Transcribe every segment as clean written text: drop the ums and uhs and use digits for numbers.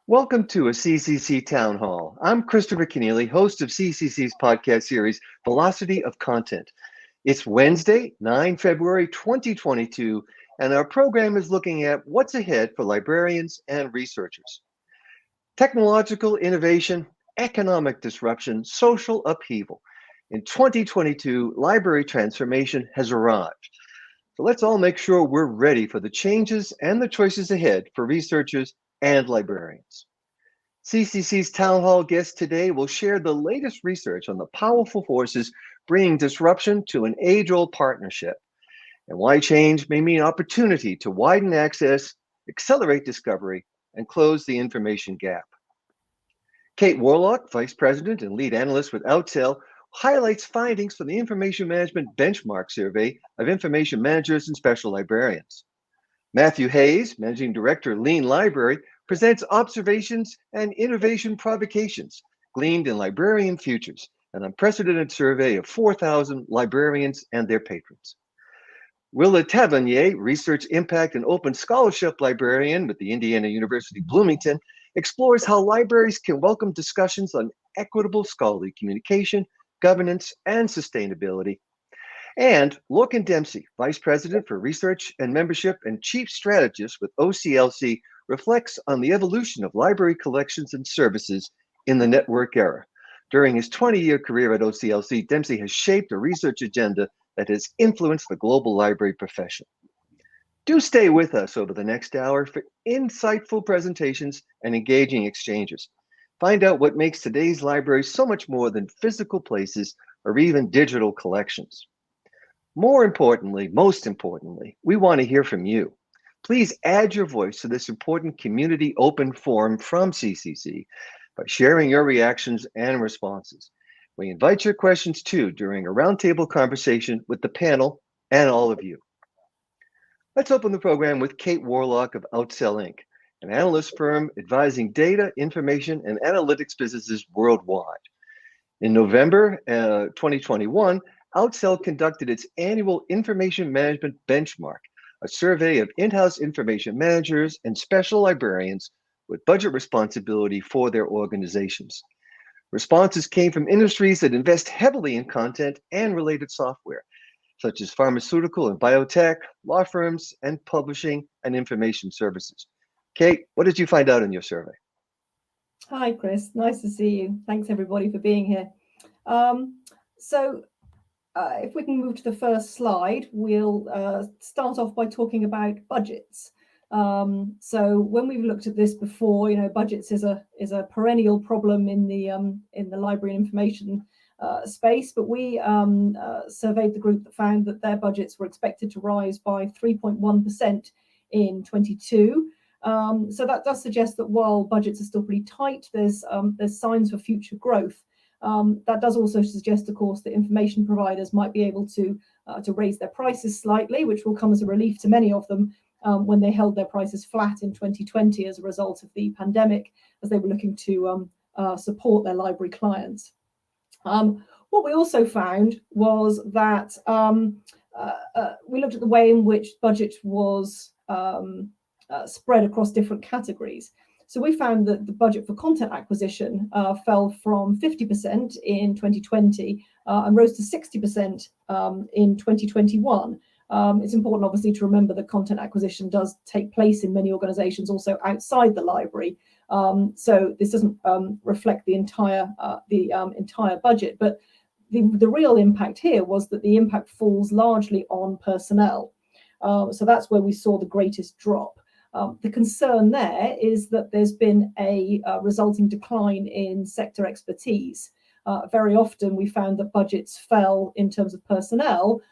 Welcome to a CCC Town Hall. I'm Christopher Keneally, host of CCC's podcast series, Velocity of Content. It's Wednesday, 9 February 2022, and our program is looking at what's ahead for librarians and researchers. Technological innovation, economic disruption, social upheaval. In 2022, library transformation has arrived. So let's all make sure we're ready for the changes and the choices ahead for researchers and librarians. CCC's Town Hall guest today will share the latest research on the powerful forces bringing disruption to an age-old partnership, and why change may mean opportunity to widen access, accelerate discovery, and close the information gap. Kate Warlock, Vice President and Lead Analyst with Outsell, highlights findings from the Information Management Benchmark Survey of Information Managers and Special Librarians. Matthew Hayes, Managing Director, Lean Library, presents observations and innovation provocations gleaned in Librarian Futures, an unprecedented survey of 4,000 librarians and their patrons. Willa Tavernier, Research Impact and Open Scholarship Librarian with the Indiana University Bloomington, explores how libraries can welcome discussions on equitable scholarly communication, governance, and sustainability. And Lorcan Dempsey, Vice President for Research and Membership and Chief Strategist with OCLC, reflects on the evolution of library collections and services in the network era. During his 20-year career at OCLC, Dempsey has shaped a research agenda that has influenced the global library profession. Do stay with us over the next hour for insightful presentations and engaging exchanges. Find out what makes today's libraries so much more than physical places or even digital collections. Most importantly, we want to hear from you. Please add your voice to this important community open forum from CCC by sharing your reactions and responses. We invite your questions too during a roundtable conversation with the panel and all of you. Let's open the program with Kate Warlock of Outsell Inc., an analyst firm advising data, information, and analytics businesses worldwide. In November 2021, Outsell conducted its annual Information Management Benchmark, a survey of in-house information managers and special librarians with budget responsibility for their organizations. Responses came from industries that invest heavily in content and related software, such as pharmaceutical and biotech, law firms, and publishing and information services. Kate, what did you find out in your survey? Hi, Chris. Nice to see you. Thanks, everybody, for being here. If we can move to the first slide, we'll start off by talking about budgets. So when we've looked at this before, budgets is a perennial problem in the library and information space, but we surveyed the group that found that their budgets were expected to rise by 3.1% in 22. So that does suggest that while budgets are still pretty tight, there's signs for future growth. That does also suggest, of course, that information providers might be able to raise their prices slightly, which will come as a relief to many of them when they held their prices flat in 2020 as a result of the pandemic, as they were looking to support their library clients. What we also found was that we looked at the way in which budget was spread across different categories. So we found that the budget for content acquisition fell from 50% in 2020 and rose to 60% in 2021. It's important, obviously, to remember that content acquisition does take place in many organizations also outside the library. So this doesn't reflect the entire budget, but the real impact here was that the impact falls largely on personnel. So that's where we saw the greatest drop. The concern there is that there's been a resulting decline in sector expertise. Very often we found that budgets fell in terms of personnel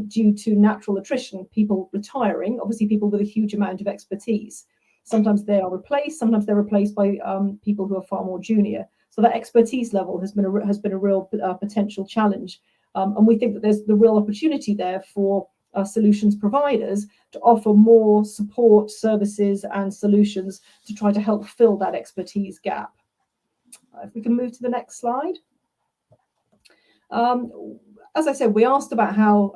due to natural attrition, people retiring, obviously people with a huge amount of expertise. Sometimes they are replaced, sometimes they're replaced by people who are far more junior. So that expertise level has been a real potential challenge. And we think that there's the real opportunity there for solutions providers to offer more support services and solutions to try to help fill that expertise gap. If we can move to the next slide. as I said, we asked about how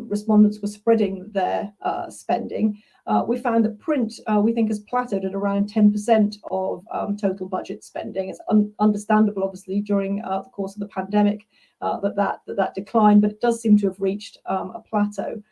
respondents were spreading their spending. We found that print, we think, has plateaued at around 10% of total budget spending. It's understandable, obviously, during the course of the pandemic that declined, but it does seem to have reached a plateau.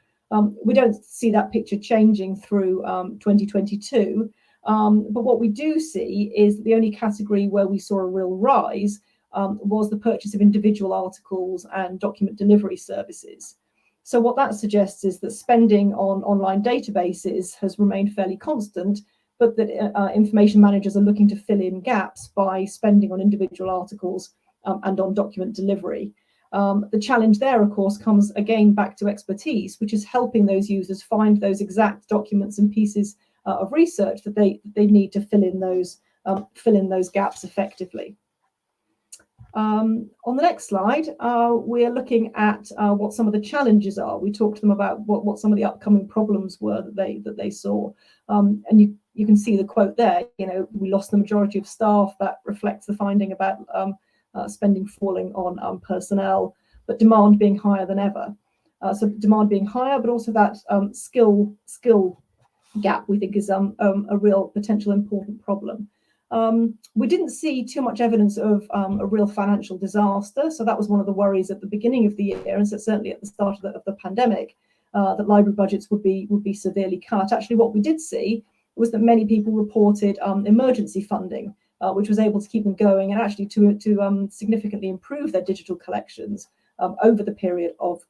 We don't see that picture changing through 2022. But what we do see is the only category where we saw a real rise was the purchase of individual articles and document delivery services. So what that suggests is that spending on online databases has remained fairly constant, but that information managers are looking to fill in gaps by spending on individual articles and on document delivery. The challenge there, of course, comes again back to expertise, which is helping those users find those exact documents and pieces of research that they need to fill in those gaps effectively. On the next slide, we're looking at what some of the challenges are. We talked to them about what some of the upcoming problems were that they saw, and you can see the quote there. We lost the majority of staff. That reflects the finding about spending falling on personnel, but demand being higher than ever. So demand being higher, but also that skill gap, we think, is a real potential important problem. We didn't see too much evidence of a real financial disaster, so that was one of the worries at the beginning of the year, and so certainly at the start of the pandemic, that library budgets would be severely cut. Actually, what we did see was that many people reported emergency funding, which was able to keep them going and actually to significantly improve their digital collections over the period of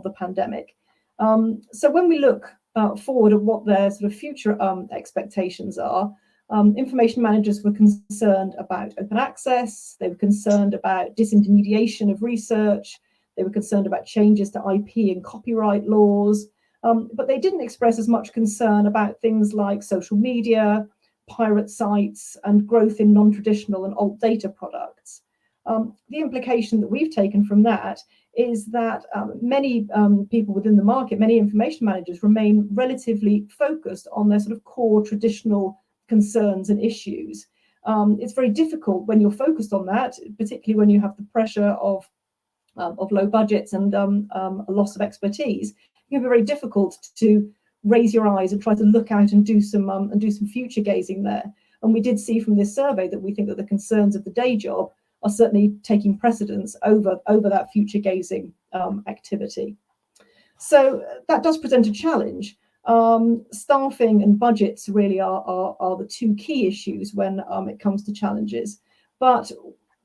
the pandemic. So when we look forward at what their sort of future expectations are, information managers were concerned about open access, they were concerned about disintermediation of research, they were concerned about changes to IP and copyright laws, but they didn't express as much concern about things like social media, pirate sites, and growth in non-traditional and alt data products. The implication that we've taken from that is that many people within the market, many information managers, remain relatively focused on their sort of core traditional concerns and issues. It's very difficult when you're focused on that, particularly when you have the pressure of low budgets and a loss of expertise. It can be very difficult to raise your eyes and try to look out and do some future gazing there. And we did see from this survey that we think that the concerns of the day job are certainly taking precedence over that future gazing activity. So that does present a challenge. Staffing and budgets really are the two key issues when it comes to challenges. But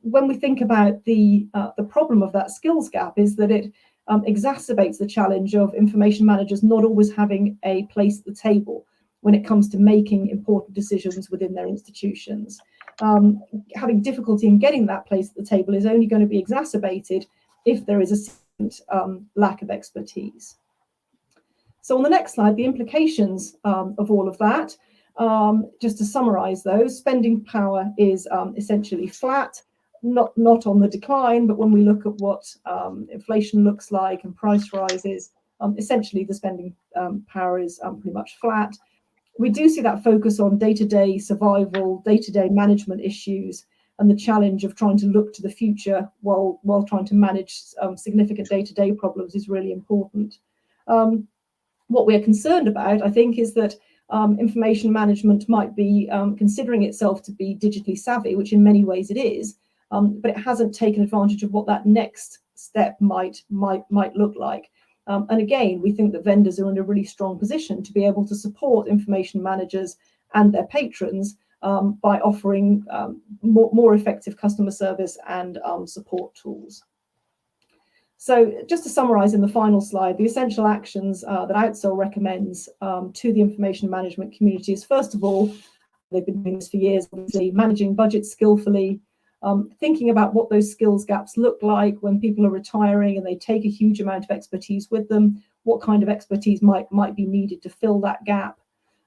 when we think about the problem of that skills gap, is that it exacerbates the challenge of information managers not always having a place at the table when it comes to making important decisions within their institutions. Having difficulty in getting that place at the table is only going to be exacerbated if there is a significant lack of expertise. So on the next slide, the implications of all of that, just to summarize those, spending power is essentially flat, not on the decline, but when we look at what inflation looks like and price rises, essentially the spending power is pretty much flat. We do see that focus on day-to-day survival, day-to-day management issues, and the challenge of trying to look to the future while trying to manage significant day-to-day problems is really important. What we're concerned about, I think, is that information management might be considering itself to be digitally savvy, which in many ways it is, but it hasn't taken advantage of what that next step might look like. And again, we think that vendors are in a really strong position to be able to support information managers and their patrons by offering more effective customer service and support tools. So just to summarize in the final slide, the essential actions that Outsell recommends to the information management community is, first of all, they've been doing this for years, obviously, managing budgets skillfully, thinking about what those skills gaps look like when people are retiring and they take a huge amount of expertise with them, what kind of expertise might be needed to fill that gap.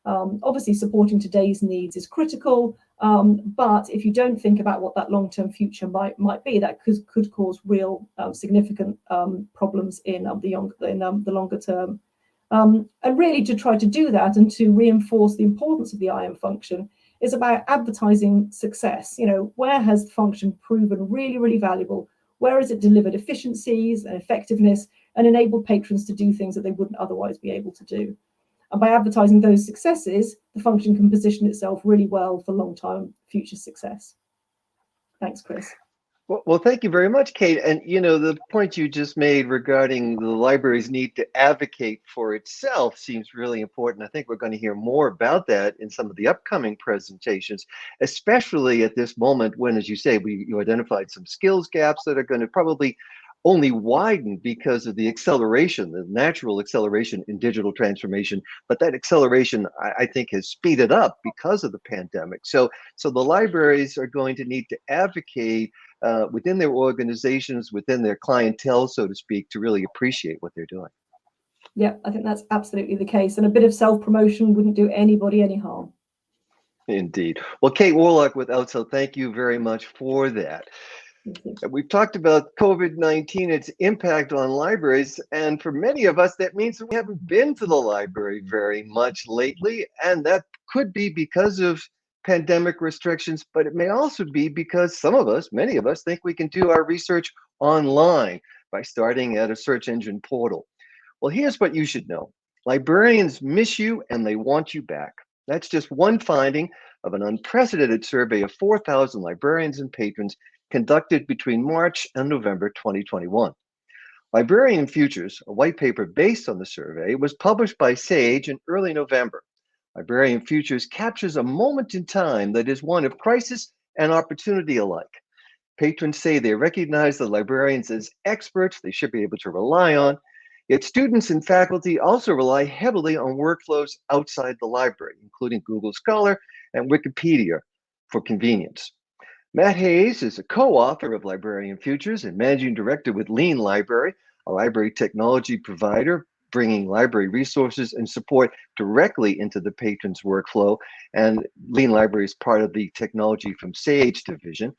Obviously, supporting today's needs is critical, but if you don't think about what that long-term future might be, that could cause real significant problems in the longer term. And really, to try to do that and to reinforce the importance of the IM function is about advertising success. Where has the function proven really, really valuable? Where has it delivered efficiencies and effectiveness and enabled patrons to do things that they wouldn't otherwise be able to do? And by advertising those successes, the function can position itself really well for long-term future success. Thanks, Chris. Well, thank you very much, Kate. And the point you just made regarding the library's need to advocate for itself seems really important. I think we're going to hear more about that in some of the upcoming presentations, especially at this moment when, as you say, you identified some skills gaps that are going to probably only widen because of the acceleration, the natural acceleration in digital transformation. But that acceleration, I think, has speeded up because of the pandemic. So the libraries are going to need to advocate within their organizations, within their clientele, so to speak, to really appreciate what they're doing. Yeah, I think that's absolutely the case. And a bit of self-promotion wouldn't do anybody any harm. Indeed. Well, Kate Warlock with Outsell, thank you very much for that. We've talked about COVID-19, its impact on libraries, and for many of us, that means we haven't been to the library very much lately, and that could be because of pandemic restrictions, but it may also be because many of us, think we can do our research online by starting at a search engine portal. Well, here's what you should know. Librarians miss you and they want you back. That's just one finding of an unprecedented survey of 4,000 librarians and patrons conducted between March and November 2021. Librarian Futures, a white paper based on the survey, was published by Sage in early November. Librarian Futures captures a moment in time that is one of crisis and opportunity alike. Patrons say they recognize the librarians as experts they should be able to rely on, yet students and faculty also rely heavily on workflows outside the library, including Google Scholar and Wikipedia for convenience. Matt Hayes is a co-author of Librarian Futures and managing director with Lean Library, a library technology provider bringing library resources and support directly into the patron's workflow. And Lean Library is part of the Technology from Sage division.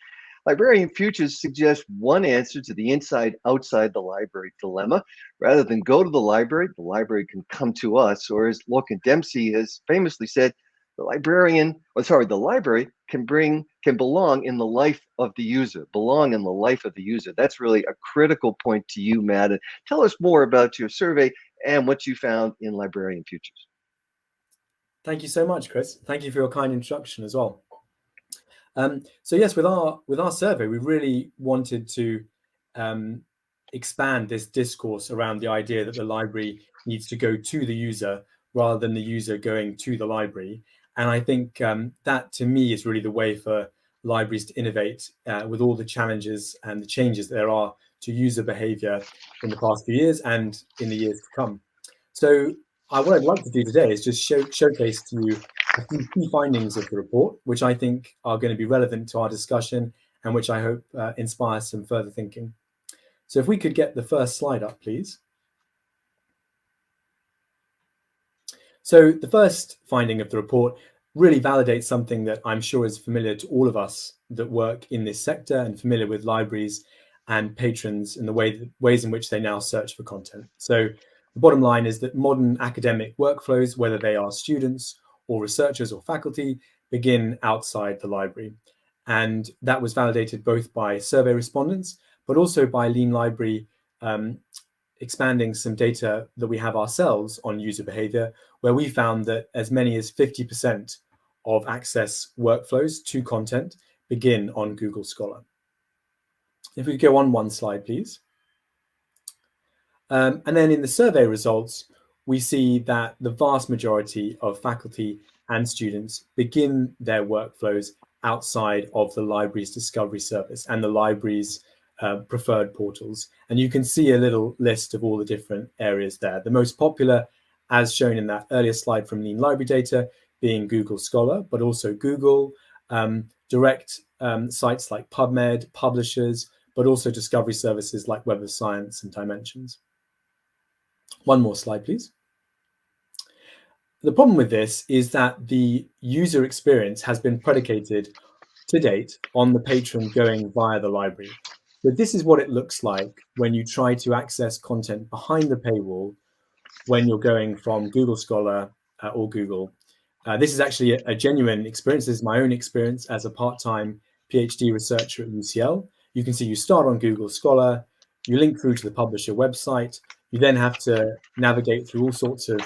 Librarian Futures suggests one answer to the inside-outside the library dilemma. Rather than go to the library can come to us, or as Lorcan Dempsey has famously said, the library can belong in the life of the user, That's really a critical point to you, Matt. And tell us more about your survey and what you found in Librarian Futures. Thank you so much, Chris. Thank you for your kind introduction as well. So yes, with our survey, we really wanted to expand this discourse around the idea that the library needs to go to the user rather than the user going to the library. And I think that, to me, is really the way for libraries to innovate with all the challenges and the changes there are to user behavior in the past few years and in the years to come. So what I'd like to do today is just showcase to you a few key findings of the report, which I think are going to be relevant to our discussion and which I hope inspire some further thinking. So if we could get the first slide up, please. So the first finding of the report really validates something that I'm sure is familiar to all of us that work in this sector and familiar with libraries and patrons in the ways in which they now search for content. So the bottom line is that modern academic workflows, whether they are students or researchers or faculty, begin outside the library. And that was validated both by survey respondents, but also by Lean Library expanding some data that we have ourselves on user behavior, where we found that as many as 50% of access workflows to content begin on Google Scholar. If we go on one slide, please. And then in the survey results, we see that the vast majority of faculty and students begin their workflows outside of the library's discovery service and the library's preferred portals. And you can see a little list of all the different areas there. The most popular, as shown in that earlier slide from Lean Library data, being Google Scholar, but also Google, direct sites like PubMed, publishers, but also discovery services like Web of Science and Dimensions. One more slide, please. The problem with this is that the user experience has been predicated to date on the patron going via the library. But this is what it looks like when you try to access content behind the paywall when you're going from Google Scholar or Google. This is actually a genuine experience. This is my own experience as a part-time PhD researcher at UCL. You can see you start on Google Scholar, you link through to the publisher website, you then have to navigate through all sorts of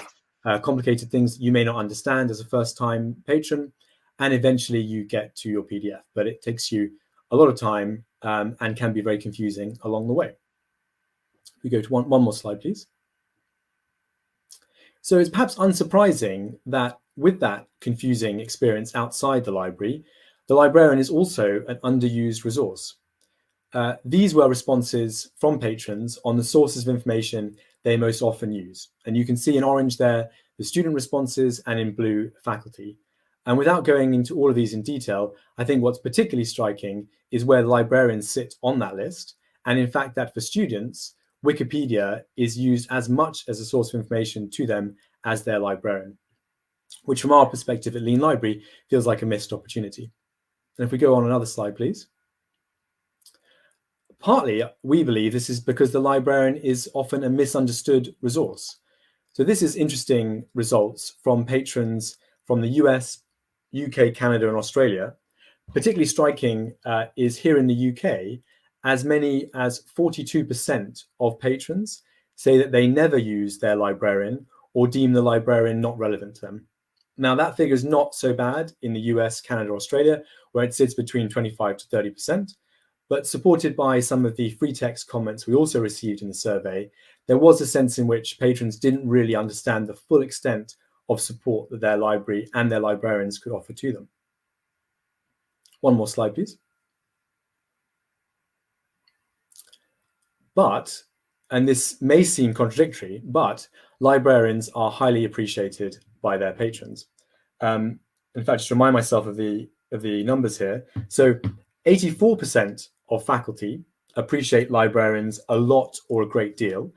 complicated things you may not understand as a first-time patron, and eventually you get to your PDF, but it takes you a lot of time and can be very confusing along the way. We go to one more slide, please. So it's perhaps unsurprising that with that confusing experience outside the library, the librarian is also an underused resource. These were responses from patrons on the sources of information they most often use. And you can see in orange there, the student responses, and in blue, faculty. And without going into all of these in detail, I think what's particularly striking is where the librarians sit on that list. And in fact, that for students, Wikipedia is used as much as a source of information to them as their librarian, which from our perspective at Lean Library feels like a missed opportunity. And if we go on another slide, please. Partly, we believe this is because the librarian is often a misunderstood resource. So this is interesting results from patrons from the US, UK, Canada, and Australia. Particularly striking is here in the UK, as many as 42% of patrons say that they never use their librarian or deem the librarian not relevant to them. Now, that figure is not so bad in the US, Canada, Australia, where it sits between 25 to 30%, but supported by some of the free text comments we also received in the survey, there was a sense in which patrons didn't really understand the full extent of support that their library and their librarians could offer to them. One more slide, please. But, and this may seem contradictory, but librarians are highly appreciated by their patrons. In fact, just remind myself of the numbers here. So 84% of faculty appreciate librarians a lot or a great deal.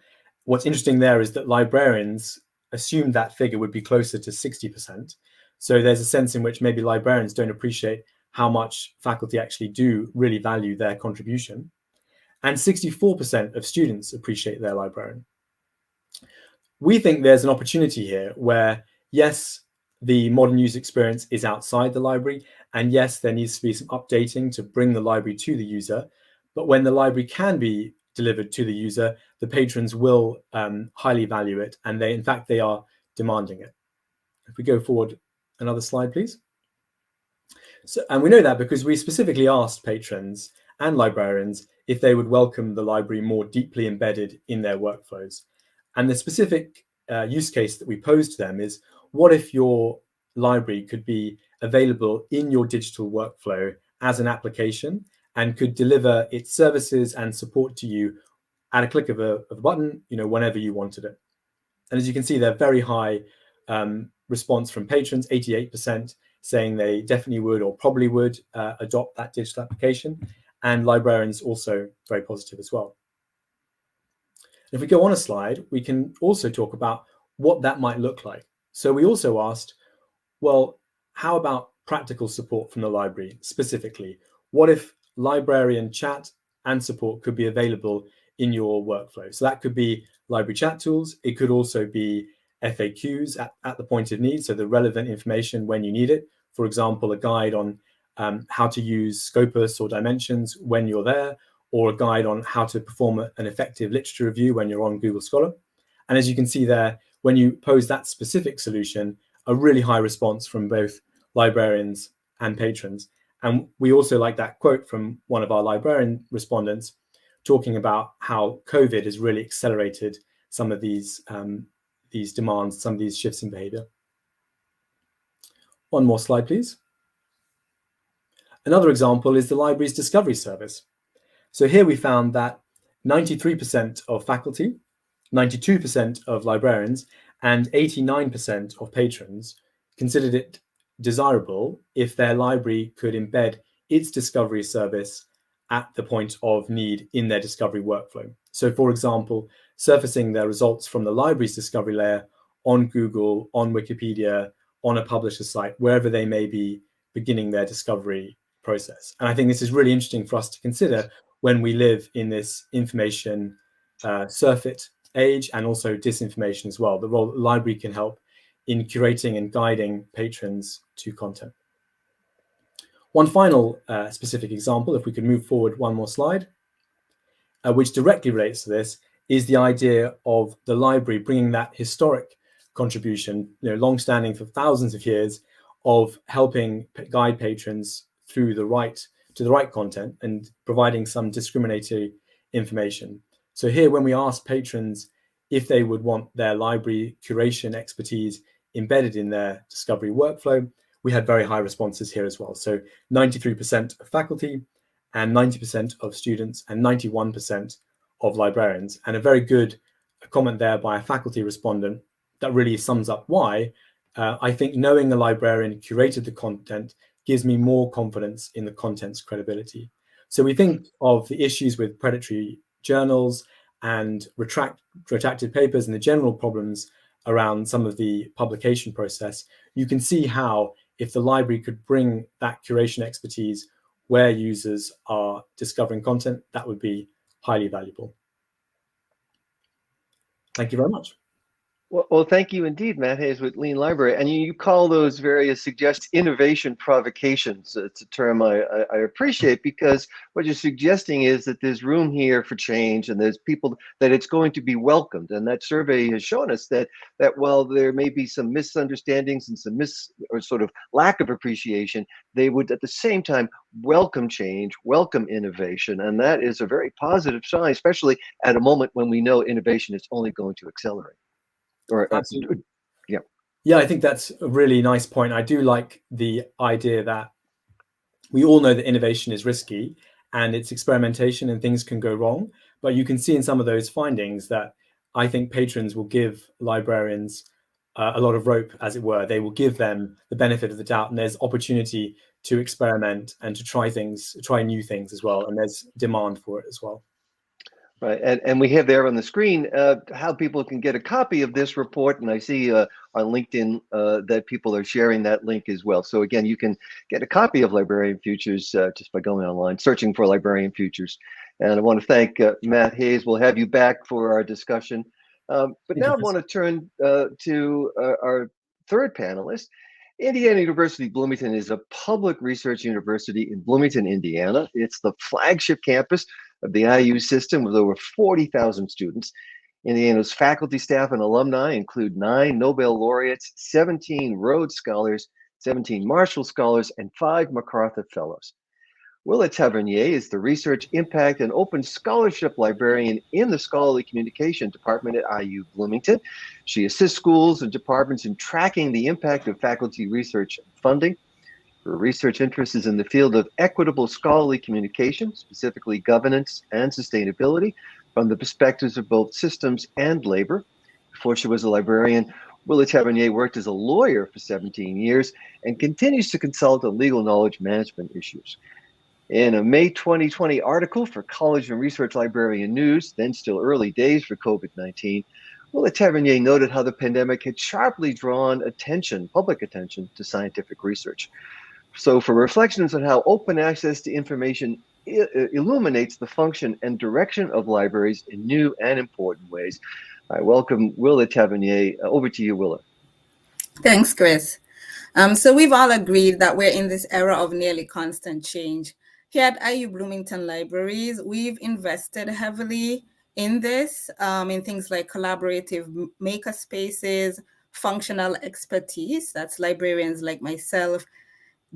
What's interesting there is that librarians assumed that figure would be closer to 60%. So there's a sense in which maybe librarians don't appreciate how much faculty actually do really value their contribution. And 64% of students appreciate their librarian. We think there's an opportunity here where, yes, the modern user experience is outside the library, and yes, there needs to be some updating to bring the library to the user. But when the library can be delivered to the user, the patrons will highly value it, and in fact, they are demanding it. If we go forward another slide, please. So, and we know that because we specifically asked patrons and librarians if they would welcome the library more deeply embedded in their workflows. And the specific use case that we posed to them is, what if your library could be available in your digital workflow as an application and could deliver its services and support to you at a click of a button, whenever you wanted it. And as you can see, they're very high response from patrons, 88% saying they definitely would or probably would adopt that digital application, and librarians also very positive as well. If we go on a slide, we can also talk about what that might look like. So we also asked, well, how about practical support from the library specifically? What if librarian chat and support could be available in your workflow? So that could be library chat tools. It could also be FAQs at the point of need, so the relevant information when you need it. For example, a guide on how to use Scopus or Dimensions when you're there, or a guide on how to perform an effective literature review when you're on Google Scholar. And as you can see there, when you pose that specific solution, a really high response from both librarians and patrons. And we also like that quote from one of our librarian respondents talking about how COVID has really accelerated some of these demands, some of these shifts in behavior. One more slide, please. Another example is the library's discovery service. So here we found that 93% of faculty, 92% of librarians, and 89% of patrons considered it desirable if their library could embed its discovery service at the point of need in their discovery workflow. So for example, surfacing their results from the library's discovery layer on Google, on Wikipedia, on a publisher site, wherever they may be beginning their discovery process. And I think this is really interesting for us to consider when we live in this information surfeit age and also disinformation as well, the role that the library can help in curating and guiding patrons to content. One final specific example, if we could move forward one more slide, which directly relates to this, is the idea of the library bringing that historic contribution, long-standing for thousands of years, of helping guide patrons through the right content and providing some discriminatory information. So here, when we asked patrons if they would want their library curation expertise embedded in their discovery workflow, we had very high responses here as well. So 93% of faculty and 90% of students and 91% of librarians. And a very good comment there by a faculty respondent that really sums up why I think knowing a librarian curated the content gives me more confidence in the content's credibility. So we think of the issues with predatory journals and retracted papers and the general problems around some of the publication process. You can see how, if the library could bring that curation expertise where users are discovering content, that would be highly valuable. Thank you very much. Well, thank you indeed, Matt Hayes with Lean Library. And you call those various suggestions innovation provocations. It's a term I appreciate, because what you're suggesting is that there's room here for change and there's people that it's going to be welcomed. And that survey has shown us that while there may be some misunderstandings and some or sort of lack of appreciation, they would at the same time welcome change, welcome innovation. And that is a very positive sign, especially at a moment when we know innovation is only going to accelerate. Absolutely. Yeah. Yeah, I think that's a really nice point. I do like the idea that we all know that innovation is risky and it's experimentation and things can go wrong. But you can see in some of those findings that I think patrons will give librarians a lot of rope, as it were. They will give them the benefit of the doubt, and there's opportunity to experiment and to try new things as well. And there's demand for it as well. Right, and we have there on the screen how people can get a copy of this report, and I see on LinkedIn that people are sharing that link as well. So again, you can get a copy of Librarian Futures just by going online, searching for Librarian Futures. And I want to thank Matt Hayes. We'll have you back for our discussion. But now I want to turn to our third panelist. Indiana University Bloomington is a public research university in Bloomington, Indiana. It's the flagship campus of the IU system with over 40,000 students. Indiana's faculty, staff, and alumni include 9 Nobel laureates, 17 Rhodes Scholars, 17 Marshall Scholars, and 5 MacArthur Fellows. Willa Tavernier is the Research Impact and Open Scholarship Librarian in the Scholarly Communication Department at IU Bloomington. She assists schools and departments in tracking the impact of faculty research funding. Her research interest is in the field of equitable scholarly communication, specifically governance and sustainability, from the perspectives of both systems and labor. Before she was a librarian, Willa Tavernier worked as a lawyer for 17 years and continues to consult on legal knowledge management issues. In a May 2020 article for College and Research Librarian News, then still early days for COVID-19, Willa Tavernier noted how the pandemic had sharply drawn public attention to scientific research. So for reflections on how open access to information illuminates the function and direction of libraries in new and important ways, I welcome Willa Tavernier. Over to you, Willa. Thanks, Chris. So we've all agreed that we're in this era of nearly constant change. Here at IU Bloomington Libraries, we've invested heavily in this, in things like collaborative maker spaces, functional expertise, that's librarians like myself,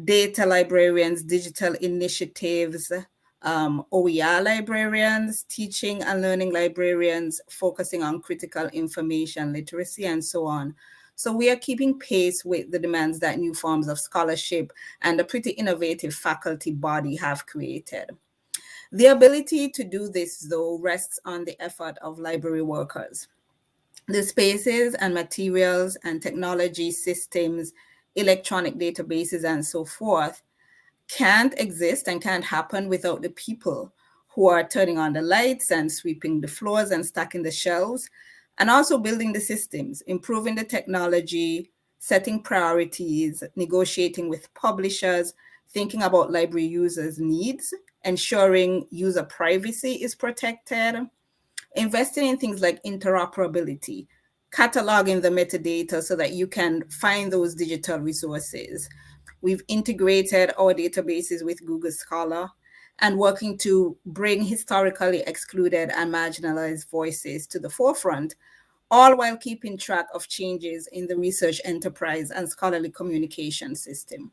data librarians, digital initiatives, OER librarians, teaching and learning librarians, focusing on critical information literacy, and so on. So we are keeping pace with the demands that new forms of scholarship and a pretty innovative faculty body have created. The ability to do this, though, rests on the effort of library workers. The spaces and materials and technology systems, electronic databases, and so forth can't exist and can't happen without the people who are turning on the lights and sweeping the floors and stacking the shelves, and also building the systems, improving the technology, setting priorities, negotiating with publishers, thinking about library users' needs, ensuring user privacy is protected, investing in things like interoperability, cataloging the metadata so that you can find those digital resources, We've integrated our databases with Google Scholar and working to bring historically excluded and marginalized voices to the forefront, all while keeping track of changes in the research enterprise and scholarly communication system.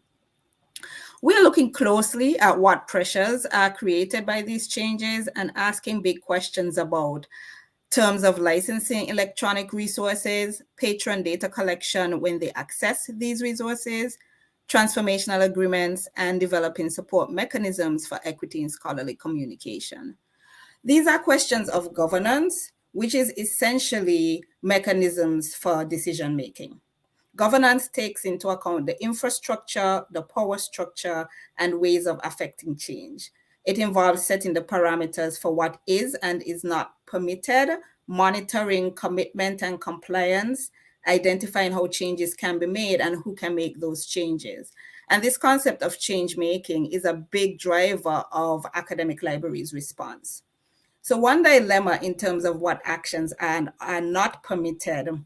We're looking closely at what pressures are created by these changes and asking big questions about terms of licensing electronic resources, patron data collection when they access these resources, transformational agreements, and developing support mechanisms for equity in scholarly communication. These are questions of governance, which is essentially mechanisms for decision making. Governance takes into account the infrastructure, the power structure, and ways of affecting change. It involves setting the parameters for what is and is not permitted, monitoring commitment and compliance, identifying how changes can be made and who can make those changes. And this concept of change making is a big driver of academic libraries' response. So one dilemma in terms of what actions are not permitted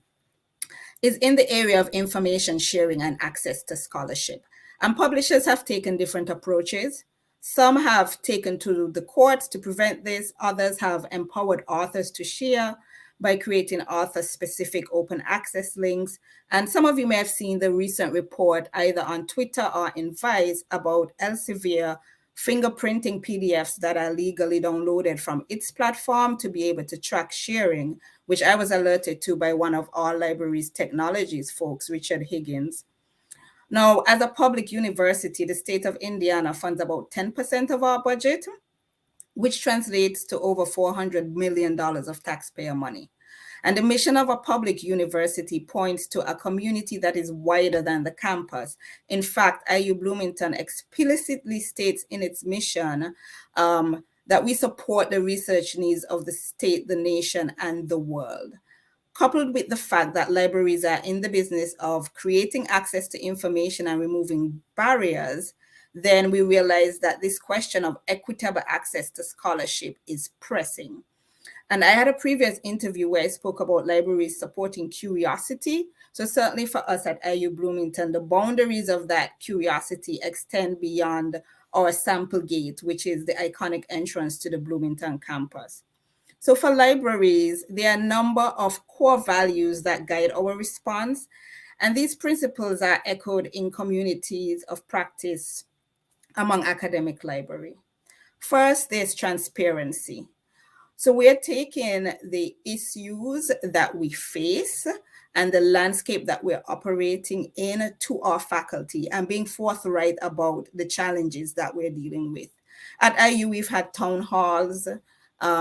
is in the area of information sharing and access to scholarship. And publishers have taken different approaches. Some have taken to the courts to prevent this. Others have empowered authors to share by creating author-specific open access links. And some of you may have seen the recent report either on Twitter or in Vice about Elsevier fingerprinting PDFs that are legally downloaded from its platform to be able to track sharing, which I was alerted to by one of our library's technologies folks, Richard Higgins. Now, as a public university, the state of Indiana funds about 10% of our budget, which translates to over $400 million of taxpayer money. And the mission of a public university points to a community that is wider than the campus. In fact, IU Bloomington explicitly states in its mission that we support the research needs of the state, the nation, and the world. Coupled with the fact that libraries are in the business of creating access to information and removing barriers, then we realize that this question of equitable access to scholarship is pressing. And I had a previous interview where I spoke about libraries supporting curiosity. So certainly for us at IU Bloomington, the boundaries of that curiosity extend beyond our sample gate, which is the iconic entrance to the Bloomington campus. So for libraries, there are a number of core values that guide our response. And these principles are echoed in communities of practice among academic library. First, there's transparency. So we're taking the issues that we face and the landscape that we're operating in to our faculty and being forthright about the challenges that we're dealing with. At IU, we've had town halls,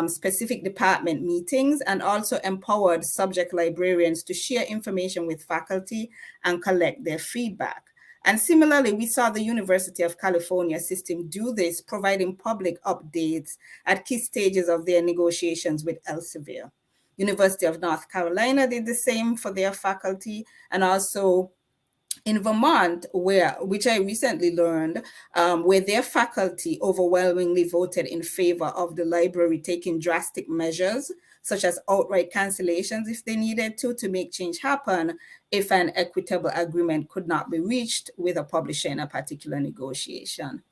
specific department meetings, and also empowered subject librarians to share information with faculty and collect their feedback. And similarly, we saw the University of California system do this, providing public updates at key stages of their negotiations with Elsevier. University of North Carolina did the same for their faculty, and also in Vermont, which I recently learned, where their faculty overwhelmingly voted in favor of the library taking drastic measures, such as outright cancellations if they needed to make change happen if an equitable agreement could not be reached with a publisher in a particular negotiation.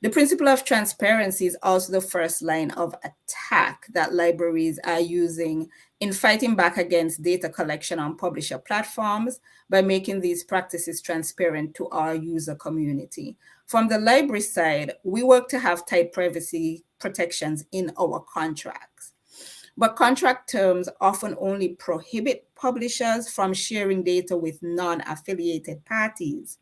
The principle of transparency is also the first line of attack that libraries are using in fighting back against data collection on publisher platforms by making these practices transparent to our user community. From the library side, we work to have tight privacy protections in our contracts. But contract terms often only prohibit publishers from sharing data with non-affiliated parties.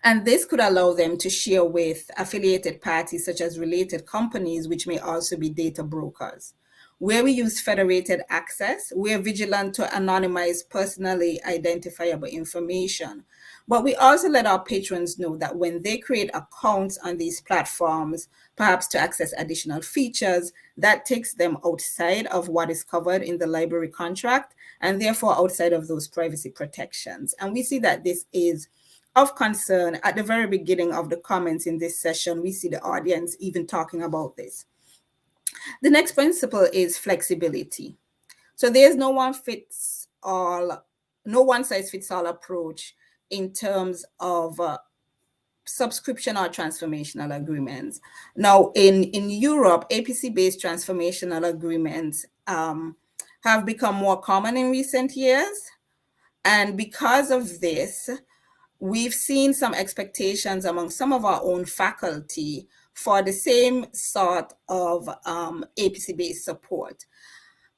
And this could allow them to share with affiliated parties such as related companies, which may also be data brokers. Where we use federated access, we're vigilant to anonymize personally identifiable information. But we also let our patrons know that when they create accounts on these platforms, perhaps to access additional features, that takes them outside of what is covered in the library contract and therefore outside of those privacy protections. And we see that this is of concern. At the very beginning of the comments in this session, we see the audience even talking about this. The next principle is flexibility. So there's no one size fits all approach in terms of subscription or transformational agreements. Now, in Europe, APC-based transformational agreements have become more common in recent years. And because of this, we've seen some expectations among some of our own faculty for the same sort of APC-based support,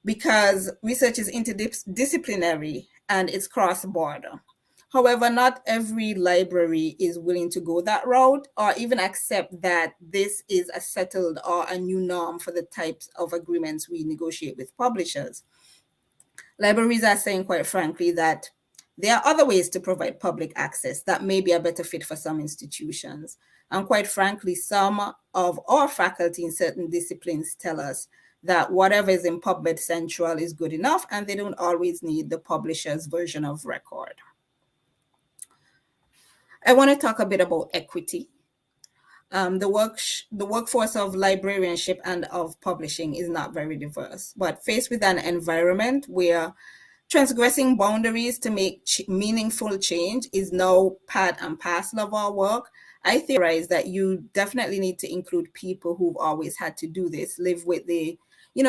because research is interdisciplinary and it's cross-border. However, not every library is willing to go that route or even accept that this is a settled or a new norm for the types of agreements we negotiate with publishers. Libraries are saying, quite frankly, that there are other ways to provide public access that may be a better fit for some institutions. And quite frankly, some of our faculty in certain disciplines tell us that whatever is in PubMed Central is good enough, and they don't always need the publisher's version of record. I want to talk a bit about equity. The workforce of librarianship and of publishing is not very diverse, but faced with an environment where transgressing boundaries to make meaningful change is now part and parcel of our work, I theorize that you definitely need to include people who've always had to do this, live with the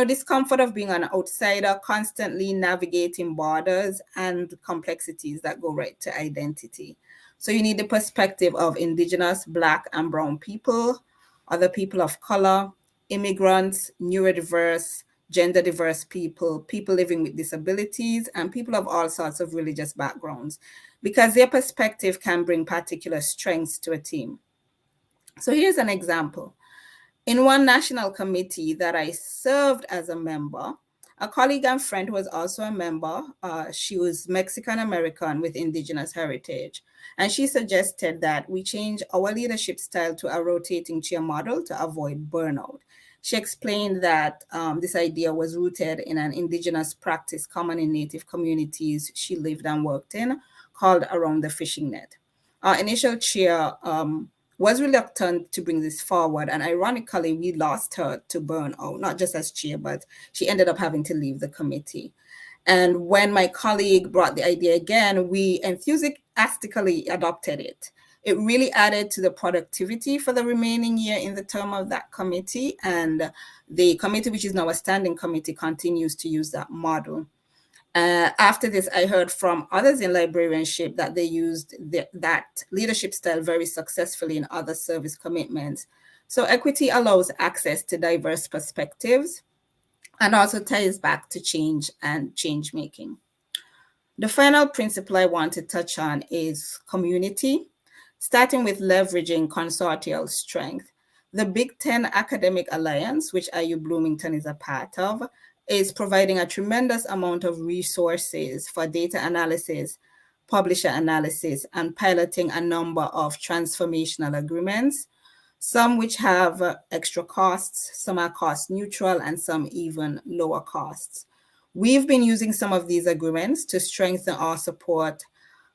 discomfort of being an outsider, constantly navigating borders and complexities that go right to identity. So you need the perspective of Indigenous, Black and Brown people, other people of color, immigrants, neurodiverse, gender diverse people, people living with disabilities, and people of all sorts of religious backgrounds, because their perspective can bring particular strengths to a team. So here's an example. In one national committee that I served as a member, a colleague and friend who was also a member, she was Mexican-American with Indigenous heritage. And she suggested that we change our leadership style to a rotating chair model to avoid burnout. She explained that this idea was rooted in an Indigenous practice common in Native communities she lived and worked in, called Around the Fishing Net. Our initial chair was reluctant to bring this forward, and ironically, we lost her to burnout, not just as chair, but she ended up having to leave the committee. And when my colleague brought the idea again, we enthusiastically adopted it. It really added to the productivity for the remaining year in the term of that committee, and the committee, which is now a standing committee, continues to use that model. After this, I heard from others in librarianship that they used that leadership style very successfully in other service commitments. So equity allows access to diverse perspectives and also ties back to change and change making. The final principle I want to touch on is community, starting with leveraging consortial strength. The Big Ten Academic Alliance, which IU Bloomington is a part of, is providing a tremendous amount of resources for data analysis, publisher analysis, and piloting a number of transformational agreements, some which have extra costs, some are cost neutral, and some even lower costs. We've been using some of these agreements to strengthen our support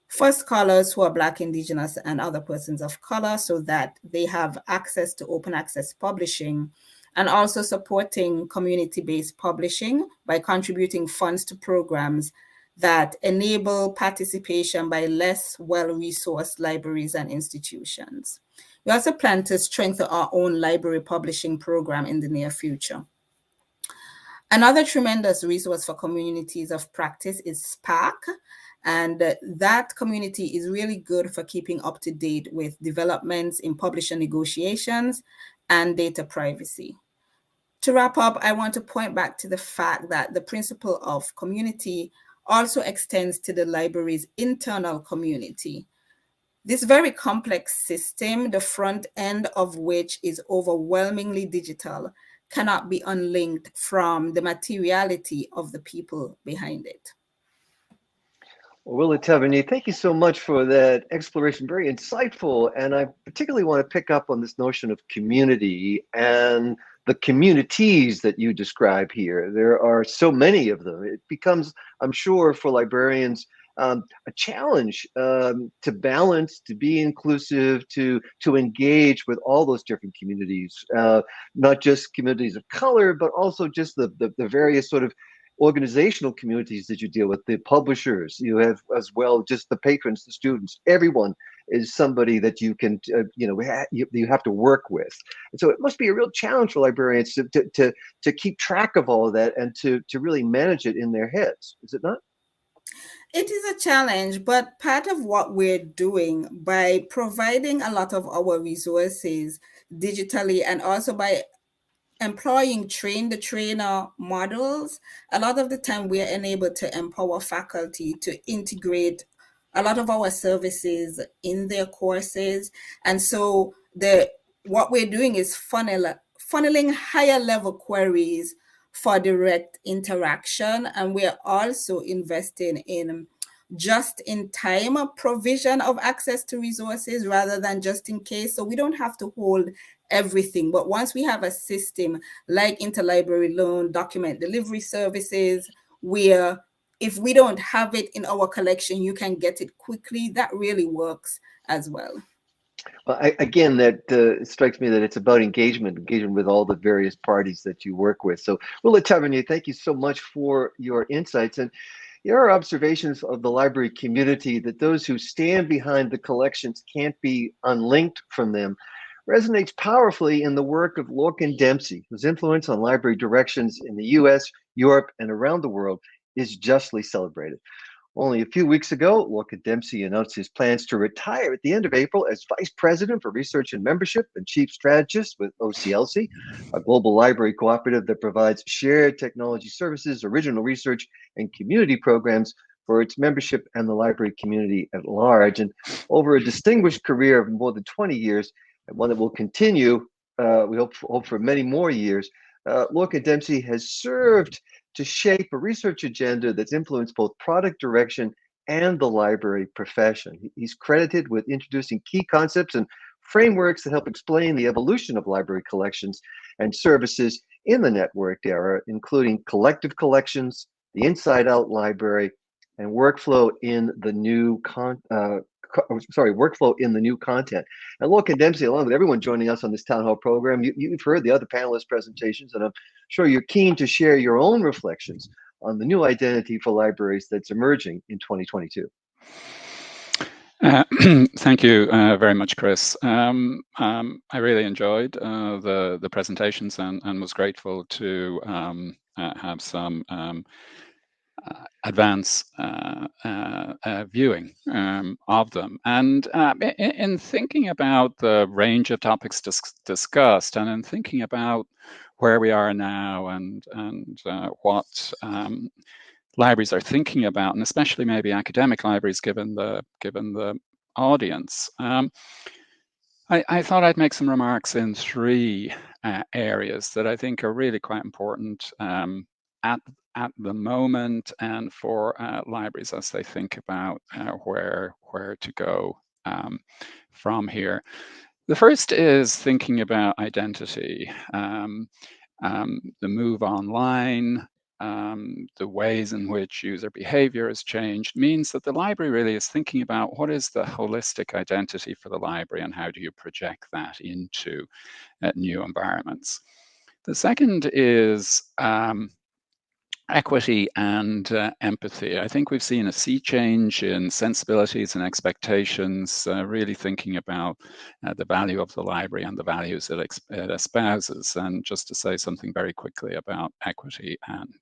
for scholars who are Black, Indigenous, and other persons of color so that they have access to open access publishing, and also supporting community-based publishing by contributing funds to programs that enable participation by less well-resourced libraries and institutions. We also plan to strengthen our own library publishing program in the near future. Another tremendous resource for communities of practice is SPARC, and that community is really good for keeping up to date with developments in publisher negotiations and data privacy. To wrap up, I want to point back to the fact that the principle of community also extends to the library's internal community. This very complex system, the front end of which is overwhelmingly digital, cannot be unlinked from the materiality of the people behind it. Willa Tavernier, thank you so much for that exploration. Very insightful. And I particularly want to pick up on this notion of community and the communities that you describe here. There are so many of them. It becomes, I'm sure, for librarians, a challenge to balance, to be inclusive, to engage with all those different communities, not just communities of color, but also just the various sort of organizational communities that you deal with, the publishers, you have as well, just the patrons, the students, everyone is somebody that you can, you have to work with. And so it must be a real challenge for librarians to keep track of all of that and to really manage it in their heads. Is it not? It is a challenge, but part of what we're doing by providing a lot of our resources digitally and also by employing train the trainer models, a lot of the time we are enabled to empower faculty to integrate a lot of our services in their courses. And so what we're doing is funneling higher level queries for direct interaction. And we're also investing in just in time provision of access to resources rather than just in case. So we don't have to hold everything. But once we have a system like interlibrary loan, document delivery services, where if we don't have it in our collection, you can get it quickly, that really works as well. Well, again, that strikes me that it's about engagement with all the various parties that you work with. So, Willa Tavernier, thank you so much for your insights. And your observations of the library community, that those who stand behind the collections can't be unlinked from them, resonates powerfully in the work of Lorcan Dempsey, whose influence on library directions in the US, Europe, and around the world is justly celebrated. Only a few weeks ago, Lorcan Dempsey announced his plans to retire at the end of April as Vice President for Research and Membership and Chief Strategist with OCLC, a global library cooperative that provides shared technology services, original research, and community programs for its membership and the library community at large. And over a distinguished career of more than 20 years, and one that will continue, we hope for many more years, Lorcan Dempsey has served to shape a research agenda that's influenced both product direction and the library profession. He's credited with introducing key concepts and frameworks that help explain the evolution of library collections and services in the networked era, including collective collections, the inside-out library, and workflow in the new workflow in the new content. And Lorcan Dempsey, along with everyone joining us on this town hall program, you've heard the other panelist presentations, and I'm sure you're keen to share your own reflections on the new identity for libraries that's emerging in 2022. Thank you very much, Chris. I really enjoyed the presentations and was grateful to have some advance viewing of them. And in thinking about the range of topics discussed, and in thinking about where we are now and what libraries are thinking about, and especially maybe academic libraries, given the audience, I thought I'd make some remarks in three areas that I think are really quite important at the moment, and for libraries as they think about where to go from here. The first is thinking about identity, the move online, the ways in which user behavior has changed, means that the library really is thinking about what is the holistic identity for the library and how do you project that into new environments. The second is equity and empathy. I think we've seen a sea change in sensibilities and expectations, really thinking about the value of the library and the values it espouses. And just to say something very quickly about equity and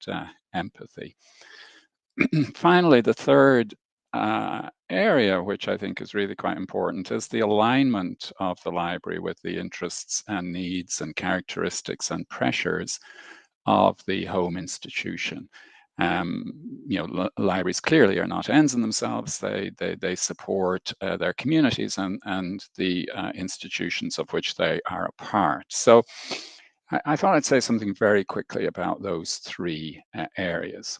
empathy. Finally, the third area, which I think is really quite important, is the alignment of the library with the interests and needs and characteristics and pressures of the home institution. Libraries clearly are not ends in themselves. They support their communities and the institutions of which they are a part. So I thought I'd say something very quickly about those three areas.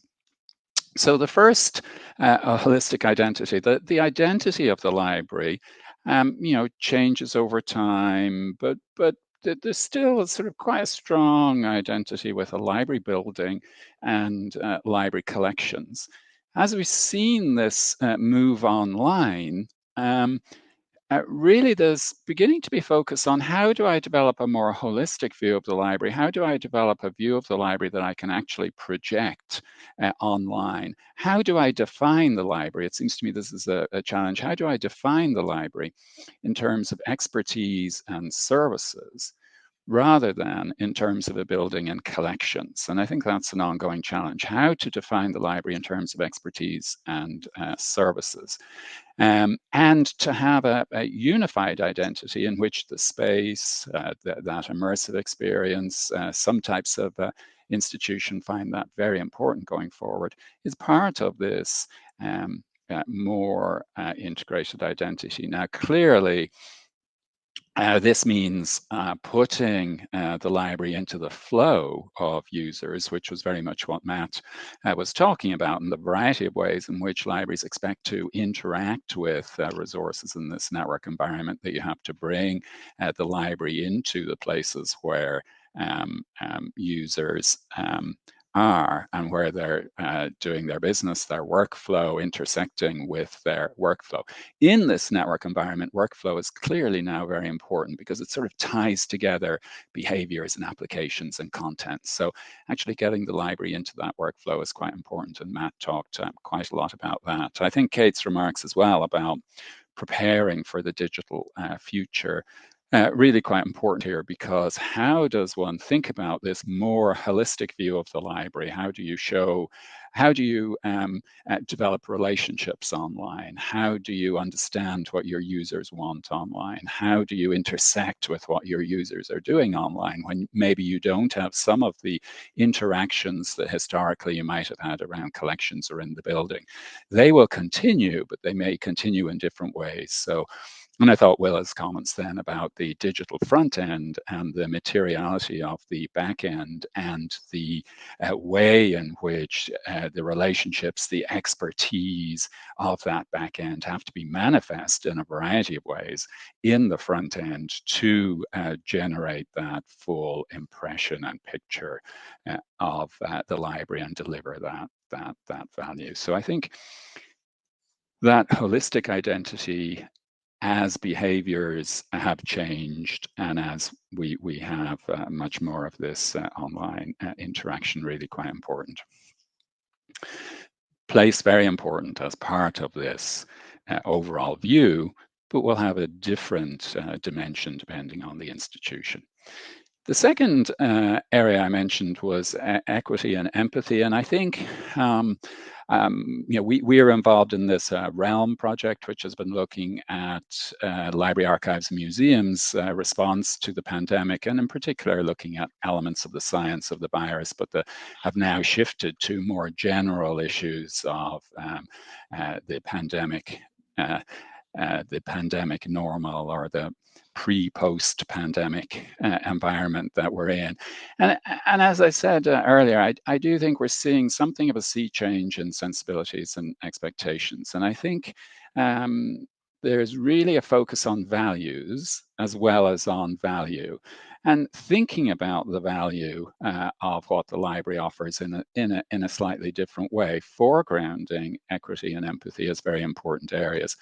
So the first, holistic identity, the identity of the library, changes over time, but there's still sort of quite a strong identity with a library building and library collections. As we've seen this move online, really there's beginning to be focus on how do I develop a more holistic view of the library? How do I develop a view of the library that I can actually project online? How do I define the library? It seems to me this is a challenge. How do I define the library in terms of expertise and services, rather than in terms of a building and collections? And I think that's an ongoing challenge, how to define the library in terms of expertise and services. And to have a unified identity in which the space, that immersive experience, some types of institution find that very important going forward, is part of this more integrated identity. Now, clearly, this means putting the library into the flow of users, which was very much what Matt was talking about, and the variety of ways in which libraries expect to interact with resources in this network environment, that you have to bring the library into the places where users are and where they're doing their business, their workflow intersecting with their workflow. In this network environment, workflow is clearly now very important because it sort of ties together behaviors and applications and content. So actually getting the library into that workflow is quite important, and Matt talked quite a lot about that. I think Kate's remarks as well about preparing for the digital future really quite important here, because how does one think about this more holistic view of the library? How do you develop relationships online? How do you understand what your users want online? How do you intersect with what your users are doing online when maybe you don't have some of the interactions that historically you might have had around collections or in the building? They will continue, but they may continue in different ways. So, and I thought Willa's comments then about the digital front end and the materiality of the back end, and the way in which the relationships, the expertise of that back end have to be manifest in a variety of ways in the front end to generate that full impression and picture of the library and deliver that value. So I think that holistic identity, as behaviors have changed and as we have much more of this online interaction, really quite important. Place very important as part of this overall view, but will have a different dimension depending on the institution. The second area I mentioned was equity and empathy, and I think we are involved in this Realm project, which has been looking at library archives and museums' response to the pandemic, and in particular looking at elements of the science of the virus, but have now shifted to more general issues of the pandemic normal, or the pre-post-pandemic environment that we're in. And as I said earlier, I do think we're seeing something of a sea change in sensibilities and expectations. And I think there's really a focus on values as well as on value. And thinking about the value of what the library offers in a slightly different way, foregrounding equity and empathy as very important areas.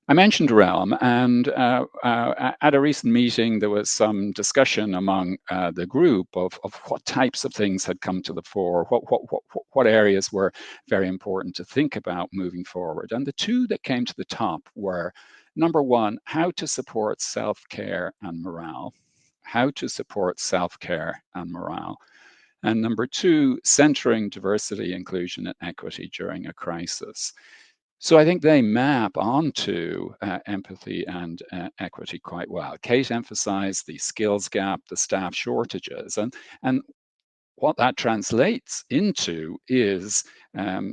I mentioned Realm, and at a recent meeting, there was some discussion among the group of what types of things had come to the fore, what areas were very important to think about moving forward. And the two that came to the top were, number one, how to support self-care and morale. How to support self-care and morale. And number two, centering diversity, inclusion, and equity during a crisis. So I think they map onto empathy and equity quite well. Kate emphasized the skills gap, the staff shortages, and what that translates into is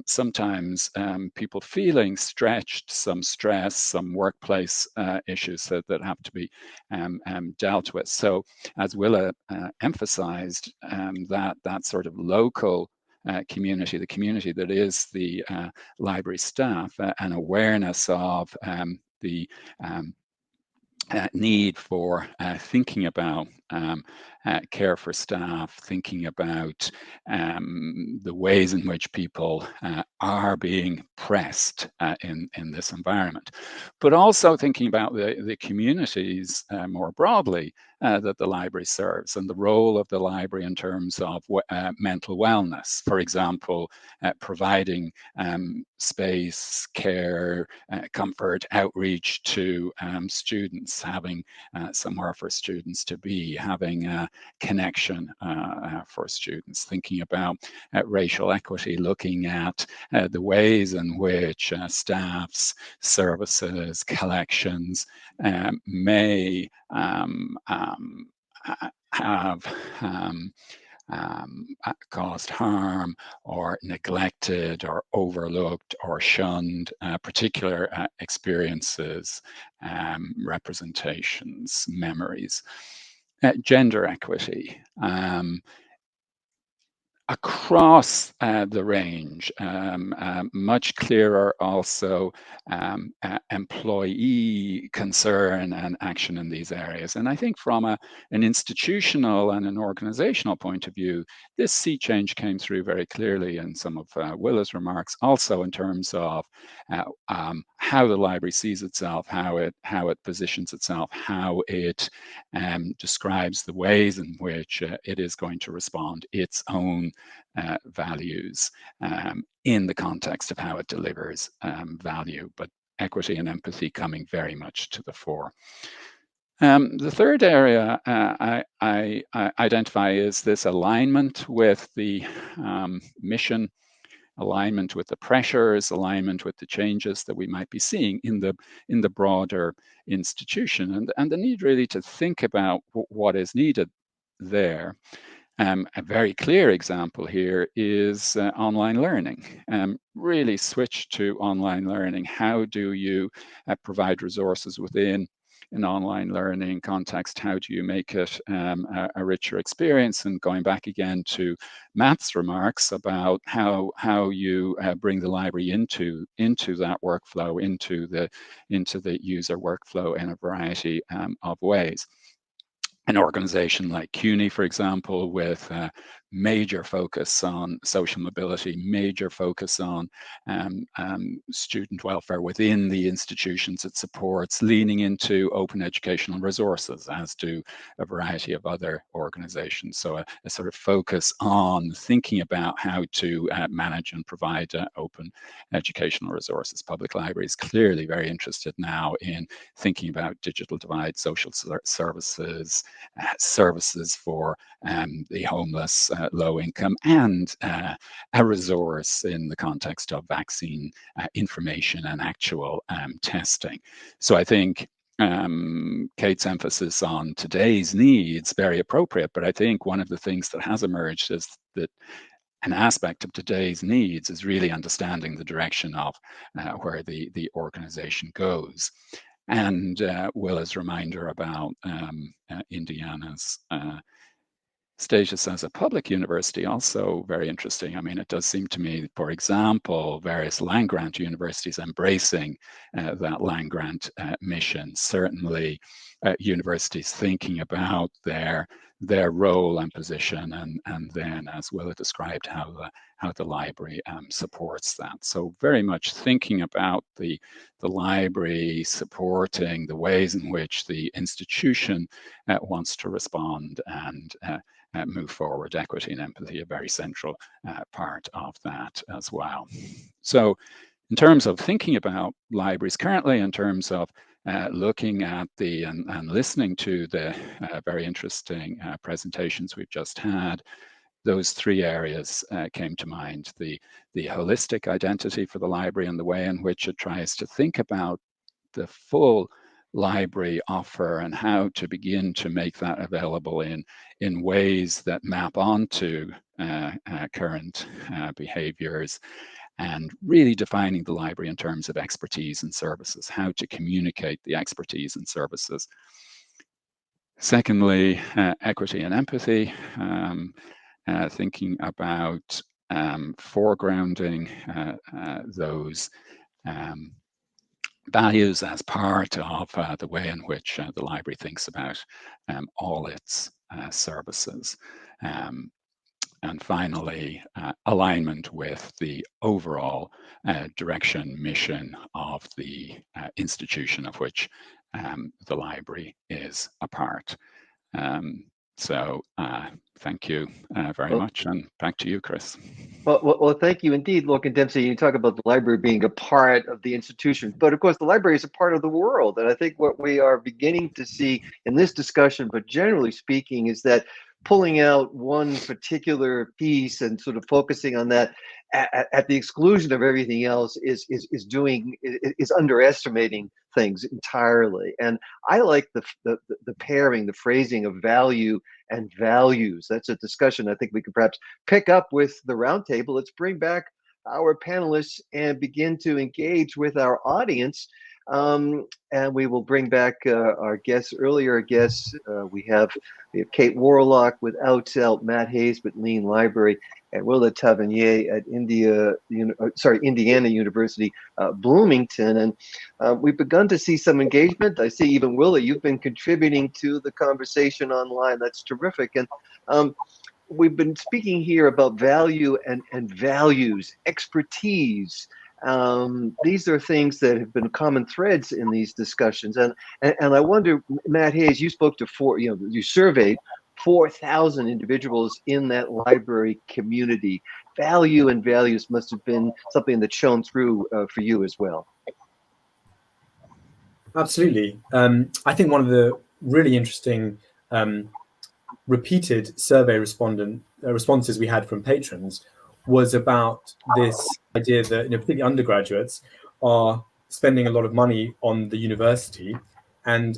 sometimes people feeling stretched, some stress, some workplace issues that have to be dealt with. So as Willa emphasized, that sort of local community, the community that is the library staff, an awareness of the need for thinking about care for staff, thinking about the ways in which people are being pressed in this environment, but also thinking about the communities more broadly that the library serves and the role of the library in terms of mental wellness. For example, providing space, care, comfort, outreach to students, having somewhere for students to be, having a connection for students, thinking about racial equity, looking at the ways in which staffs, services, collections may have caused harm or neglected or overlooked or shunned particular experiences, representations, memories. Gender equity. Across the range, much clearer also employee concern and action in these areas. And I think from an institutional and an organizational point of view, this sea change came through very clearly in some of Willa's remarks, also in terms of how the library sees itself, how it positions itself, how it describes the ways in which it is going to respond its own values in the context of how it delivers value, but equity and empathy coming very much to the fore. The third area I identify is this alignment with the mission, alignment with the pressures, alignment with the changes that we might be seeing in the broader institution, and the need really to think about what is needed there. A very clear example here is online learning. Really switch to online learning. How do you provide resources within an online learning context? How do you make it a richer experience? And going back again to Matt's remarks about how you bring the library into that workflow, into the user workflow in a variety of ways. An organization like CUNY, for example, with major focus on social mobility, major focus on student welfare within the institutions it supports, leaning into open educational resources, as do a variety of other organizations. So a sort of focus on thinking about how to manage and provide open educational resources. Public libraries clearly very interested now in thinking about digital divide, social services, services for the homeless, low income, and a resource in the context of vaccine information and actual testing. So I think Kate's emphasis on today's needs, very appropriate, but I think one of the things that has emerged is that an aspect of today's needs is really understanding the direction of where the organization goes. And Willa's reminder about Indiana's status as a public university, also very interesting. I mean, it does seem to me, for example, various land-grant universities embracing that land-grant mission. Certainly, universities thinking about their role and position, and then, as Willa described, how the library supports that. So very much thinking about the library supporting the ways in which the institution wants to respond and move forward. Equity and empathy, a very central part of that as well. So in terms of thinking about libraries currently, in terms of looking at and listening to the very interesting presentations we've just had, those three areas came to mind: the holistic identity for the library and the way in which it tries to think about the full library offer and how to begin to make that available in ways that map onto current behaviors, and really defining the library in terms of expertise and services, how to communicate the expertise and services. Secondly, equity and empathy, thinking about foregrounding those values as part of the way in which the library thinks about all its services. And finally, alignment with the overall direction, mission of the institution of which the library is a part. So thank you very much, and back to you, Chris. Well, thank you indeed, Logan Dempsey. You talk about the library being a part of the institution, but of course the library is a part of the world. And I think what we are beginning to see in this discussion, but generally speaking, is that pulling out one particular piece and sort of focusing on that at the exclusion of everything else is underestimating things entirely. And I like the pairing, the phrasing of value and values. That's a discussion I think we could perhaps pick up with the roundtable. Let's bring back our panelists and begin to engage with our audience. And we will bring back our guests, earlier guests. We have Kate Warlock with Outselt, Matt Hayes with Lean Library, and Willa Tavernier at Indiana University, Bloomington. And we've begun to see some engagement. I see even Willa, you've been contributing to the conversation online. That's terrific. And we've been speaking here about value and values, expertise. These are things that have been common threads in these discussions. And I wonder, Matt Hayes, you spoke to you surveyed 4,000 individuals in that library community. Value and values must have been something that shone through for you as well. Absolutely. I think one of the really interesting repeated survey responses we had from patrons was about this idea that, particularly undergraduates are spending a lot of money on the university and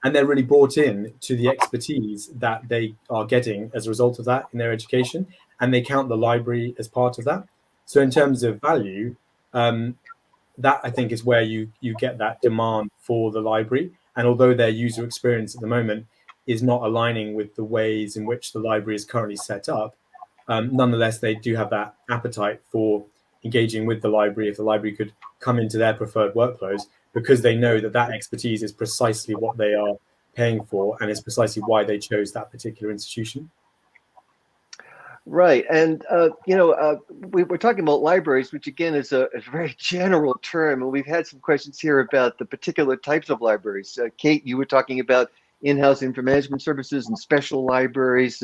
and they're really brought in to the expertise that they are getting as a result of that in their education, and they count the library as part of that. So in terms of value, that I think is where you get that demand for the library. And although their user experience at the moment is not aligning with the ways in which the library is currently set up, nonetheless, they do have that appetite for engaging with the library if the library could come into their preferred workflows, because they know that that expertise is precisely what they are paying for and is precisely why they chose that particular institution. Right. And, we're talking about libraries, which again is a very general term. And we've had some questions here about the particular types of libraries. Kate, you were talking about in-house information services and special libraries.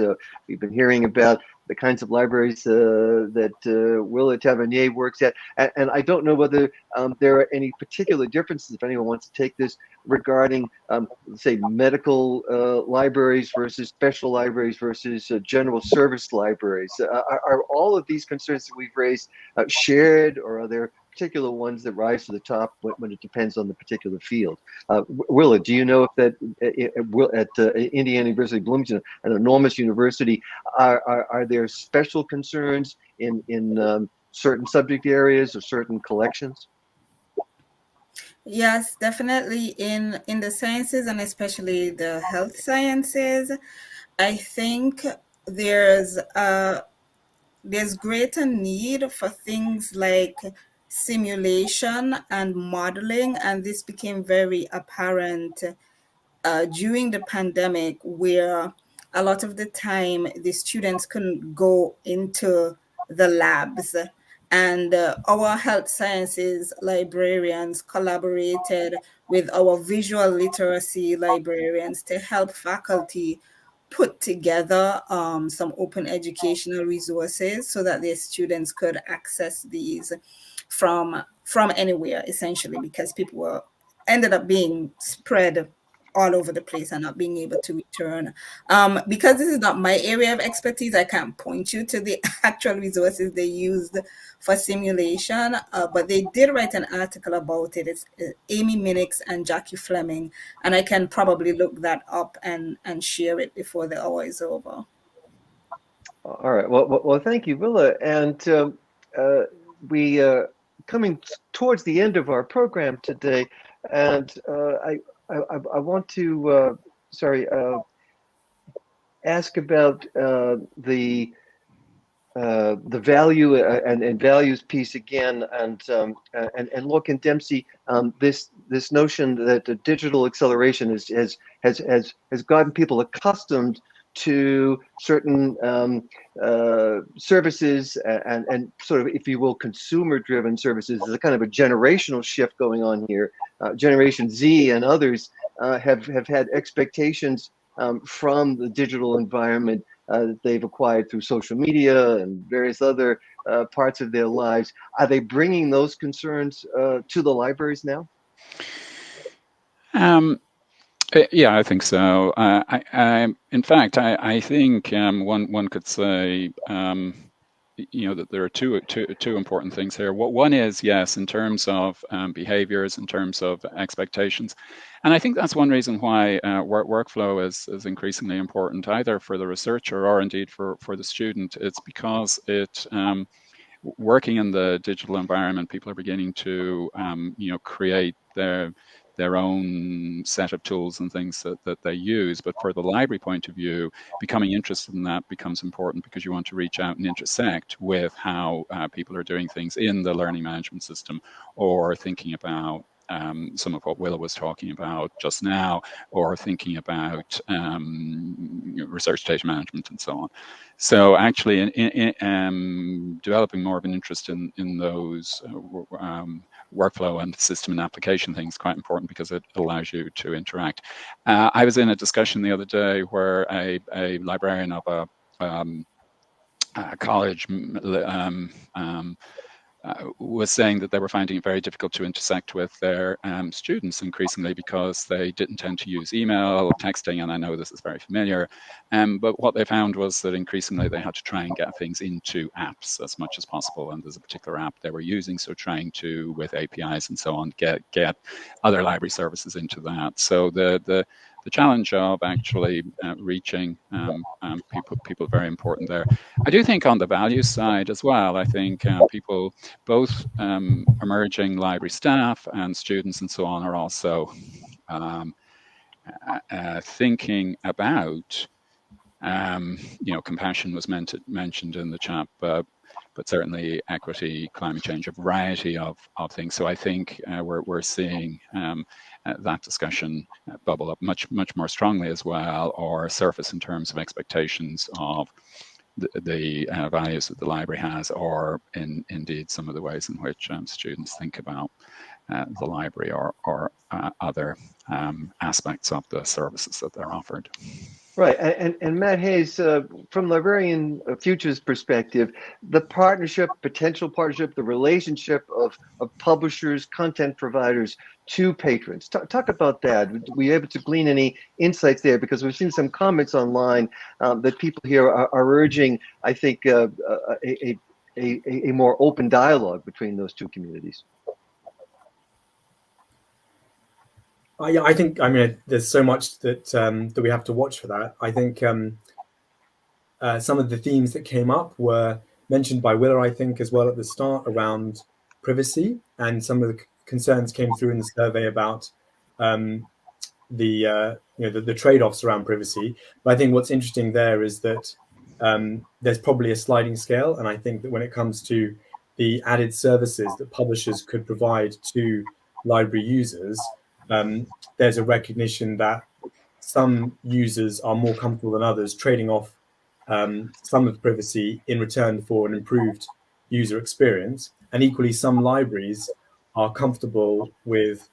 We've been hearing about the kinds of libraries that Willa Tavernier works at. And I don't know whether there are any particular differences, if anyone wants to take this, regarding, say, medical libraries versus special libraries versus general service libraries. Are all of these concerns that we've raised shared, or are there particular ones that rise to the top when it depends on the particular field? Willa, do you know if that at Indiana University Bloomington, an enormous university, are there special concerns in certain subject areas or certain collections? Yes, definitely in the sciences, and especially the health sciences. I think there's greater need for things like simulation and modeling, and this became very apparent during the pandemic, where a lot of the time the students couldn't go into the labs. And our health sciences librarians collaborated with our visual literacy librarians to help faculty put together some open educational resources so that their students could access these from anywhere, essentially, because people ended up being spread all over the place and not being able to return. Because this is not my area of expertise, I can't point you to the actual resources they used for simulation, but they did write an article about it. It's Amy Minix and Jackie Fleming, and I can probably look that up and share it before the hour is over. All right. Well, thank you, Willa. And we coming towards the end of our program today, and I want to ask about the the value and values piece again, and look, in Dempsey, this notion that the digital acceleration has gotten people accustomed to certain services and sort of, if you will, consumer-driven services. There's a kind of a generational shift going on here. Generation Z and others have had expectations from the digital environment that they've acquired through social media and various other parts of their lives. Are they bringing those concerns to the libraries now? Yeah, I think so. In fact, I think one could say, that there are two important things here. One is, yes, in terms of behaviors, in terms of expectations, and I think that's one reason why workflow is increasingly important, either for the researcher or indeed for the student. It's because working in the digital environment, people are beginning to create their own set of tools and things that they use. But for the library point of view, becoming interested in that becomes important, because you want to reach out and intersect with how people are doing things in the learning management system, or thinking about some of what Willa was talking about just now, or thinking about research data management and so on. So actually, in developing more of an interest in those workflow and system and application things is quite important, because it allows you to interact. I was in a discussion the other day where a librarian of a college was saying that they were finding it very difficult to intersect with their students increasingly, because they didn't tend to use email, texting, and I know this is very familiar. But what they found was that increasingly they had to try and get things into apps as much as possible. And there's a particular app they were using, so trying to, with APIs and so on, get other library services into that. So the challenge of actually reaching people very important there. I do think on the values side as well, I think people, both emerging library staff and students and so on, are also thinking about, compassion was mentioned in the chat, but certainly equity, climate change, a variety of things. So I think we're seeing that discussion bubble up much more strongly as well, or surface in terms of expectations of the values that the library has, or indeed some of the ways in which students think about the library or other aspects of the services that they're offered. Right, and Matt Hayes, from Librarian Future's perspective, the potential partnership, the relationship of publishers, content providers to patrons. Talk about that. Were you able to glean any insights there? Because we've seen some comments online that people here are urging, I think, a more open dialogue between those two communities. I think, there's so much that we have to watch for that. I think some of the themes that came up were mentioned by Willa, I think, as well at the start, around privacy, and some of the concerns came through in the survey about the trade-offs around privacy. But I think what's interesting there is that there's probably a sliding scale, and I think that when it comes to the added services that publishers could provide to library users, there's a recognition that some users are more comfortable than others trading off some of the privacy in return for an improved user experience. And equally, some libraries are comfortable with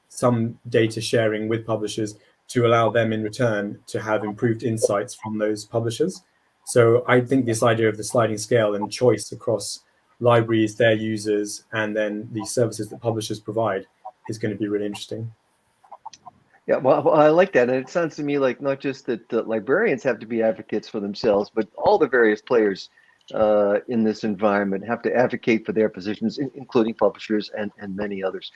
some data sharing with publishers to allow them in return to have improved insights from those publishers. So I think this idea of the sliding scale and choice across libraries, their users, and then the services that publishers provide is going to be really interesting. Yeah, well, I like that. And it sounds to me like not just that the librarians have to be advocates for themselves, but all the various players in this environment have to advocate for their positions, including publishers and many others.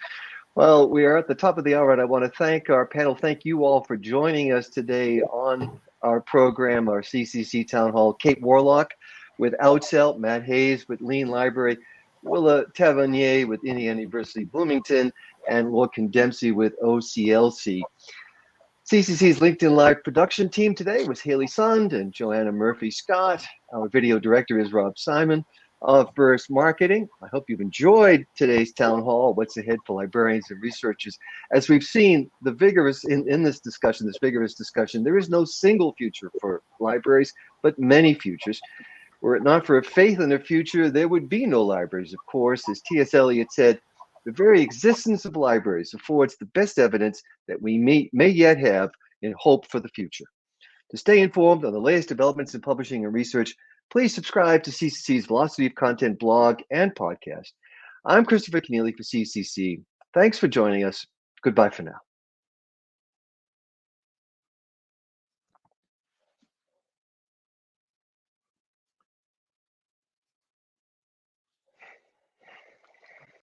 Well, we are at the top of the hour, and I want to thank our panel. Thank you all for joining us today on our program, our CCC Town Hall. Kate Warlock with Outselt, Matt Hayes with Lean Library, Willa Tavernier with Indiana University Bloomington, and Lorcan Dempsey with OCLC. CCC's LinkedIn Live production team today was Haley Sund and Joanna Murphy-Scott. Our video director is Rob Simon of Burst Marketing. I hope you've enjoyed today's town hall, what's ahead for librarians and researchers. As we've seen the vigorous in this vigorous discussion, there is no single future for libraries, but many futures. Were it not for a faith in their future, there would be no libraries. Of course, as T.S. Eliot said, the very existence of libraries affords the best evidence that we may yet have in hope for the future. To stay informed on the latest developments in publishing and research, please subscribe to CCC's Velocity of Content blog and podcast. I'm Christopher Keneally for CCC. Thanks for joining us. Goodbye for now.